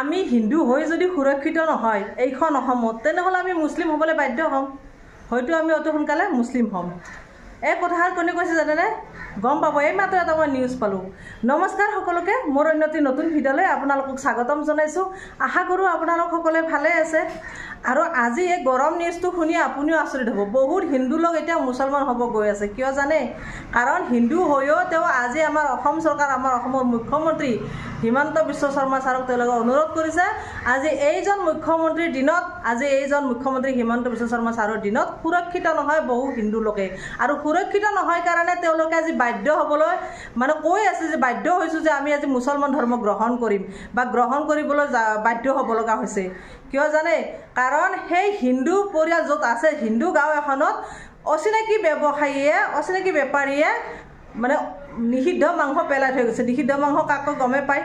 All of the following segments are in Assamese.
আমি হিন্দু হৈ যদি সুৰক্ষিত নহয় এইখন অসমত তেনেহ'লে আমি মুছলিম হ'বলৈ বাধ্য হ'ম হয়তো আমি অতি সোনকালে মুছলিম হ'ম এই কথাষাৰ কোনে কৈছে জানেনে গম পাব এই মাত্ৰ এটা মই নিউজ পালোঁ নমস্কাৰ সকলোকে মোৰ অন্যটি নতুন ভিডিঅ'লৈ আপোনালোকক স্বাগতম জনাইছোঁ আশা কৰোঁ আপোনালোক সকলোৱে ভালে আছে আৰু আজি এই গৰম নিউজটো শুনি আপুনিও আচৰিত হ'ব বহুত হিন্দু লোক এতিয়া মুছলমান হ'ব গৈ আছে কিয় জানে কাৰণ হিন্দু হৈও তেওঁ আজি আমাৰ অসম চৰকাৰ আমাৰ অসমৰ মুখ্যমন্ত্ৰী হিমন্ত বিশ্ব শৰ্মা ছাৰক তেওঁলোকে অনুৰোধ কৰিছে আজি এইজন মুখ্যমন্ত্ৰীৰ দিনত আজি এইজন মুখ্যমন্ত্ৰী হিমন্ত বিশ্ব শৰ্মা ছাৰৰ দিনত সুৰক্ষিত নহয় বহু হিন্দু লোকে আৰু সুৰক্ষিত নহয় কাৰণে তেওঁলোকে আজি বাধ্য হ'বলৈ মানে কৈ আছে যে বাধ্য হৈছোঁ যে আমি আজি মুছলমান ধৰ্ম গ্ৰহণ কৰিম বা গ্ৰহণ কৰিবলৈ বাধ্য হ'ব লগা হৈছে কিয় জানে কাৰণ সেই হিন্দু পৰিয়াল য'ত আছে হিন্দু গাঁও এখনত অচিনাকি ব্যৱসায়ীয়ে অচিনাকি বেপাৰীয়ে মানে নিষিদ্ধ মাংস পেলাই থৈ গৈছে নিষিদ্ধ মাংস কাকো গমে পায়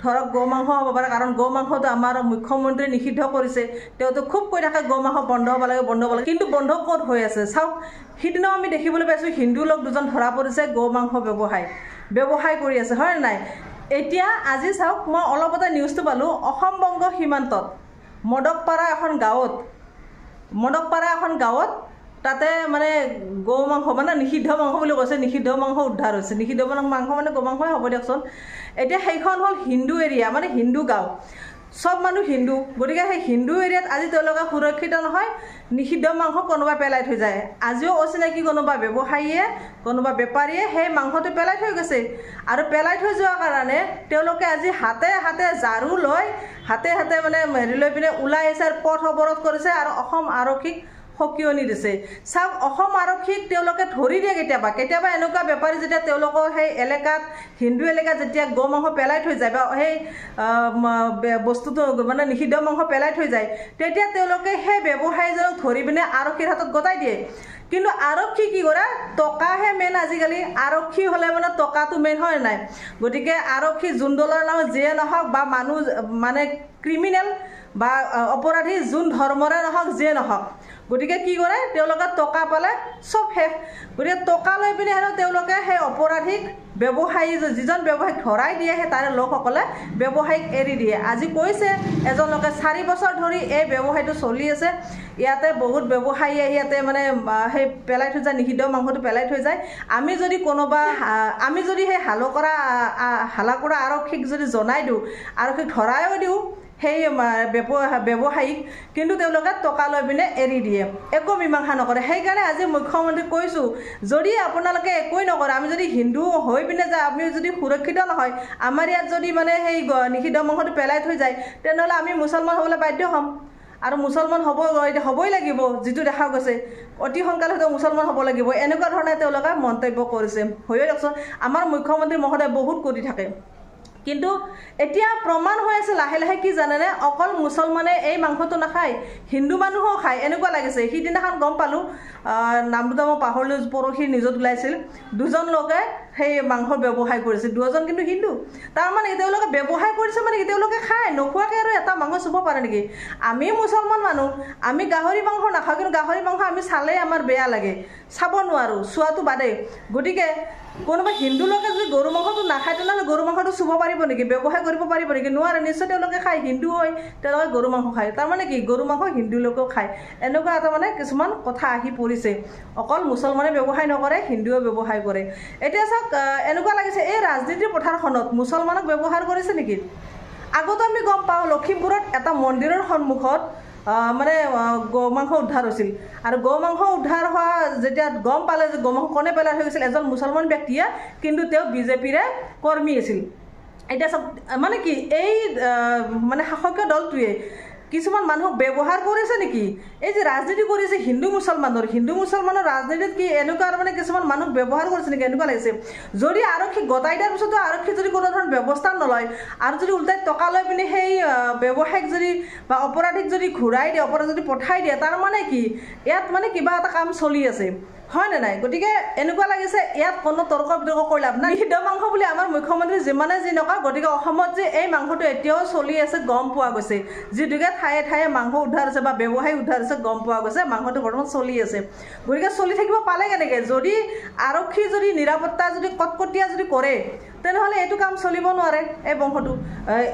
ধৰক গৌ মাংস হ'ব পাৰে কাৰণ গৌ মাংসটো আমাৰ মুখ্যমন্ত্ৰীয়ে নিষিদ্ধ কৰিছে তেওঁতো খুব কৈ থাকে গৌ মাংস বন্ধ হ'ব লাগে কিন্তু বন্ধ ক'ত হৈ আছে চাওক সিদিনাও আমি দেখিবলৈ পাইছোঁ হিন্দু লোক দুজন ধৰা পৰিছে গৌ মাংস ব্যৱসায় কৰি আছে হয় নাই এতিয়া আজি চাওক মই অলপতে নিউজটো পালোঁ অসম বংগ সীমান্তত মদকপাৰা এখন গাঁৱত তাতে মানে গৌ মাংস মানে নিষিদ্ধ মাংস বুলি কৈছে নিষিদ্ধ মাংস উদ্ধাৰ হৈছে নিষিদ্ধ মাংস মানে গৌ মাংসই হ'ব দিয়কচোন এতিয়া সেইখন হ'ল হিন্দু এৰিয়া মানে হিন্দু গাঁও সব মানুহ হিন্দু গতিকে সেই হিন্দু এৰিয়াত আজি তেওঁলোকে সুৰক্ষিত নহয় নিষিদ্ধ মাংস কোনোবা পেলাই থৈ যায় আজিও অচিনাকি কোনোবা ব্যৱসায়ীয়ে কোনোবা বেপাৰীয়ে সেই মাংসটো পেলাই থৈ গৈছে আৰু পেলাই থৈ যোৱাৰ কাৰণে তেওঁলোকে আজি হাতে হাতে ঝাৰু লৈ হাতে হাতে মানে হেৰি লৈ পিনে ওলাই আহিছে আৰু পথ অৱৰোধ কৰিছে আৰু অসম আৰক্ষীক সকিয়নি দিছে চাওক অসম আৰক্ষীক তেওঁলোকে ধৰি দিয়ে কেতিয়াবা এনেকুৱা বেপাৰী যেতিয়া তেওঁলোকৰ সেই এলেকাত হিন্দু এলেকাত যেতিয়া গৌ মাংস পেলাই থৈ যায় বা সেই বস্তুটো মানে নিষিদ্ধ মাংস পেলাই থৈ যায় তেতিয়া তেওঁলোকে সেই ব্যৱসায়ীজনক ধৰি পিনে আৰক্ষীৰ হাতত গতাই দিয়ে কিন্তু আৰক্ষী কি কৰে টকাহে মেইন আজিকালি আৰক্ষী হ'লে মানে টকাটো মেইন হয় নাই গতিকে আৰক্ষী যোন দলৰ নাম যিয়ে নহওক বা মানুহ মানে ক্ৰিমিনেল বা অপৰাধী যোন ধৰ্মৰে নহওক যিয়ে নহওক গতিকে কি কৰে তেওঁলোকে টকা পালে সব শেষ গতিকে টকা লৈ পিনে হেনো তেওঁলোকে সেই অপৰাধীক ব্যৱসায়ী যিজন ব্যৱসায়ীক ধৰাই দিয়ে সেই তাৰে লোকসকলে ব্যৱসায়ীক এৰি দিয়ে আজি কৈছে এজন লোকে 4 বছৰ ধৰি এই ব্যৱসায়টো চলি আছে ইয়াতে বহুত ব্যৱসায়ী আহি ইয়াতে মানে সেই পেলাই থৈ যায় নিষিদ্ধ মাংসটো পেলাই থৈ যায় আমি যদি সেই হালাকৰা আৰক্ষীক যদি জনাই দিওঁ আৰক্ষীক ধৰাইও দিওঁ সেই ব্যৱসায়ীক কিন্তু তেওঁলোকে টকা লৈ পিনে এৰি দিয়ে একো মীমাংসা নকৰে সেইকাৰণে আজি মুখ্যমন্ত্ৰীক কৈছোঁ যদি আপোনালোকে একোৱেই নকৰে আমি যদি হিন্দু হৈ পিনে যায় আমি যদি সুৰক্ষিত নহয় আমাৰ ইয়াত যদি মানে সেই নিষিদ্ধ মাংসটো পেলাই থৈ যায় তেনেহ'লে আমি মুছলমান হ'বলৈ বাধ্য হ'ম আৰু মুছলমান হ'বই লাগিব যিটো দেখা গৈছে অতি সোনকালে হয়তো মুছলমান হ'ব লাগিব এনেকুৱা ধৰণে তেওঁলোকে মন্তব্য কৰিছে হৈয়ে দিয়কচোন আমাৰ মুখ্যমন্ত্ৰী মহোদয় বহুত কৰি থাকে কিন্তু এতিয়া প্ৰমাণ হৈ আছে লাহে লাহে কি জানেনে অকল মুছলমানে এই মাংসটো নাখায় হিন্দু মানুহও খায় এনেকুৱা লাগিছে সিদিনাখন গম পালোঁ নামটো মই পাহৰিলোঁ পৰহি নিউজত ওলাইছিল দুজন লোকে সেই মাংসৰ ব্যৱসায় কৰিছে দুজন কিন্তু হিন্দু তাৰমানে তেওঁলোকে ব্যৱসায় কৰিছে মানে তেওঁলোকে খায় নোখোৱাকৈ আৰু এটা মাংস চুব পাৰে নেকি আমি মুছলমান মানুহ আমি গাহৰি মাংস নাখাওঁ কিন্তু গাহৰি মাংস আমি চালেই আমাৰ বেয়া লাগে চাব নোৱাৰোঁ চোৱাটো বাদে গতিকে কোনোবা হিন্দু লোকে যদি গৰু মাংসটো নাখায় তেনেহ'লে গৰু মাংসটো চুব পাৰিব নেকি ব্যৱসায় কৰিব পাৰিব নেকি নোৱাৰে নিশ্চয় তেওঁলোকে খায় হিন্দু হৈ তেওঁলোকে গৰু মাংস খায় তাৰমানে কি গৰু মাংস হিন্দু লোকেও খায় এনেকুৱা এটা মানে কিছুমান কথা আহি পৰিছে অকল মুছলমানে ব্যৱসায় নকৰে হিন্দুৱে ব্যৱসায় কৰে এতিয়া চাওক এনেকুৱা লাগিছে এই ৰাজনীতিৰ পথাৰখনত মুছলমানক ব্যৱহাৰ কৰিছে নেকি আগতে আমি গম পাওঁ লখিমপুৰত এটা মন্দিৰৰ সন্মুখত মানে গৌ মাংস উদ্ধাৰ হৈছিল আৰু গৌ মাংস উদ্ধাৰ হোৱা যেতিয়া গম পালে যে গৌ মাংস কোনে পেলাই থৈ গৈছিল এজন মুছলমান ব্যক্তিয়ে কিন্তু তেওঁ বিজেপিৰে কৰ্মী আছিল এতিয়া চব মানে কি এই মানে শাসকীয় দলটোৱে কিছুমান মানুহক ব্যৱহাৰ কৰিছে নেকি এই যে ৰাজনীতি কৰিছে হিন্দু মুছলমানৰ ৰাজনীতিত কি এনেকুৱা মানে কিছুমান মানুহক ব্যৱহাৰ কৰিছে নেকি এনেকুৱা লাগিছে যদি আৰক্ষীক গতাই দিয়াৰ পিছতো আৰক্ষী যদি কোনো ধৰণৰ ব্যৱস্থা নলয় আৰু যদি উল্টাই টকা লৈ পিনে সেই ব্যৱসায়িক যদি বা অপৰাধীক যদি ঘূৰাই দিয়ে অপৰাধ যদি পঠাই দিয়ে তাৰ মানে কি ইয়াত মানে কিবা এটা কাম চলি আছে হয় না নাই গতিকে এনেকুৱা লাগিছে ইয়াত কোনো তৰ্ক বিতৰ্ক কৰি লাভ নাই নিষিদ্ধ মাংস বুলি আমাৰ মুখ্যমন্ত্ৰী যিমানে যি নকয় গতিকে অসমত যে এই মাংসটো এতিয়াও চলি আছে গম পোৱা গৈছে যিটোকে ঠায়ে ঠায়ে মাংস উদ্ধাৰ হৈছে বা ব্যৱসায়ী উদ্ধাৰ হৈছে গম পোৱা গৈছে মাংসটো বৰ্তমান চলি আছে গতিকে চলি থাকিব পালে কেনেকৈ যদি আৰক্ষী যদি নিৰাপত্তা যদি কটকটীয়া যদি কৰে তেনেহ'লে এইটো কাম চলিব নোৱাৰে।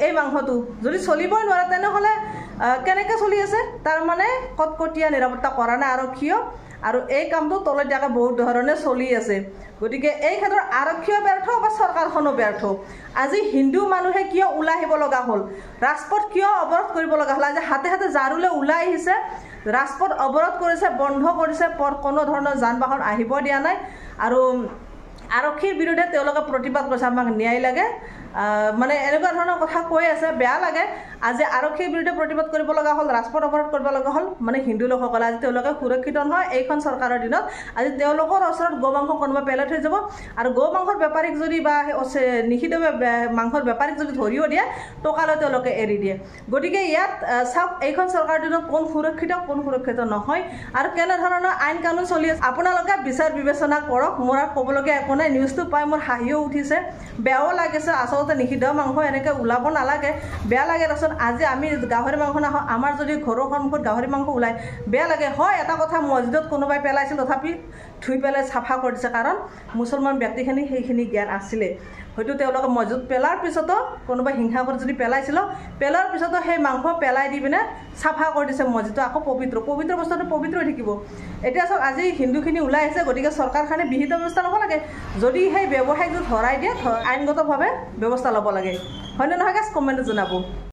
এই মাংসটো যদি চলিবই নোৱাৰে তেনেহ'লে কেনেকৈ চলি আছে? তাৰমানে কটকটীয়া নিৰাপত্তা কৰা নাই আৰক্ষীয়েও, আৰু এই কামটো তলতীয়াকৈ বহুত ধৰণে চলি আছে। গতিকে এই ক্ষেত্ৰত আৰক্ষীও ব্যৰ্থ বা চৰকাৰখনো ব্যৰ্থ। আজি হিন্দু মানুহে কিয় ওলাই আহিব লগা হ'ল? ৰাজপথ কিয় অৱৰোধ কৰিব লগা হ'ল? আজি হাতে হাতে ঝাৰুলৈ ওলাই আহিছে, ৰাজপথ অৱৰোধ কৰিছে, বন্ধ কৰিছে, কোনো ধৰণৰ যান বাহন আহিব দিয়া নাই, আৰু আৰক্ষীৰ বিৰুদ্ধে তেওঁলোকে প্ৰতিবাদ কৰিছে, আমাক ন্যায় লাগে, মানে এনেকুৱা ধৰণৰ কথা কৈ আছে। বেয়া লাগে আজি আৰক্ষীৰ বিৰুদ্ধে প্ৰতিবাদ কৰিব লগা হ'ল, ৰাজপথ অৱৰোধ কৰিব লগা হ'ল, মানে হিন্দু লোকসকলে আজি তেওঁলোকে সুৰক্ষিত নহয়। এইখন চৰকাৰৰ দিনত আজি তেওঁলোকৰ ওচৰত গো মাংস কোনোবা পেলাই থৈ যাব, আৰু গো মাংসৰ বেপাৰীক যদি বা নিষিদ্ধ মাংসৰ বেপাৰীক যদি ধৰিও দিয়ে, টকালৈ তেওঁলোকে এৰি দিয়ে। গতিকে ইয়াত চাওক, এইখন চৰকাৰৰ দিনত কোন সুৰক্ষিত নহয়, আৰু কেনেধৰণৰ আইন কানুন চলি আছে আপোনালোকে বিচাৰ বিবেচনা কৰক। মোৰ আৰু ক'বলগীয়া একো নাই। নিউজটো পাই মোৰ হাঁহিও উঠিছে, বেয়াও লাগিছে। আচলতে নিষিদ্ধ মাংস এনেকৈ ওলাব নালাগে, বেয়া লাগে। তাৰপিছত আজি আমি গাহৰি মাংস নাখাওঁ, আমাৰ যদি ঘৰৰ সন্মুখত গাহৰি মাংস ওলায় বেয়া লাগে। হয়, এটা কথা, মছজিদত কোনোবাই পেলাইছিল, তথাপি ধুই পেলাই চাফা কৰি দিছে, কাৰণ মুছলমান ব্যক্তিখিনি সেইখিনি জ্ঞান আছিলে। হয়তো তেওঁলোকে মছজিদত পেলাৰ পিছতো কোনোবাই হিংসা কৰি যদি পেলোৱাৰ পিছতো সেই মাংস পেলাই দি পিনে চাফা কৰি দিছে মছজিদটো। আকৌ পবিত্ৰ বস্তুটো পবিত্ৰ হৈ থাকিব। এতিয়া চাওক, আজি হিন্দুখিনি ওলাই আহিছে, গতিকে চৰকাৰখনে বিহিত ব্যৱস্থা ল'ব লাগে। যদি সেই ব্যৱসায়টো ধৰাই দিয়ে, আইনগতভাৱে ব্যৱস্থা ল'ব লাগে। হয়নে নহয় গাইজ? কমেণ্টত জনাব।